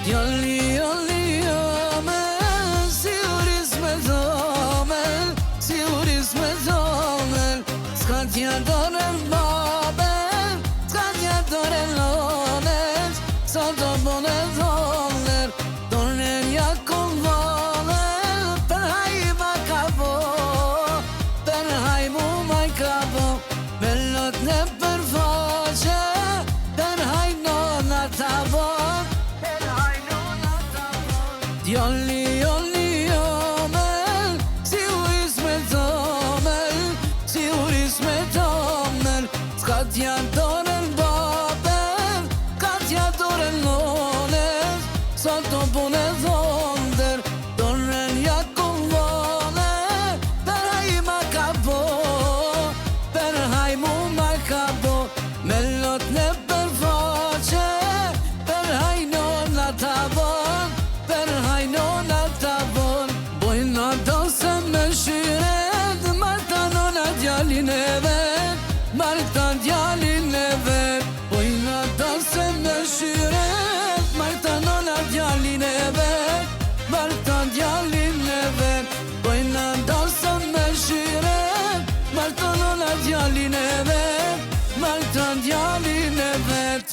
Djalli jomel, si uris me thomel, si uris me thomel, s'ka t'ja dorën babel, s'ka t'ja dorën lones, sa të bone thoner, dorën ja kom voler, për hajma ka bo, për hajmu maj ka bo, me lot në përfaqe, për hajnona ta bo. Djalli jomel, si uris me thomel, si uris me thomel, s'ka t'ja dorën babel, s'ka t'ja dorën lones, sa të bune thonder, dorën ja kom voler, për hajma ka bo, për hajmu ma ka bo, me lot në përfaqe, për hajnona ta bon, për hajnona ta bon. Bojna dose me shyret, marta nona djalin e vet, marta djalin e vet. Bojna dose me shyret, marta nona djalin e vet, marta djalin e vet. Bojna dose me shyret, marta nona djalin e vet, marta djalin e vet.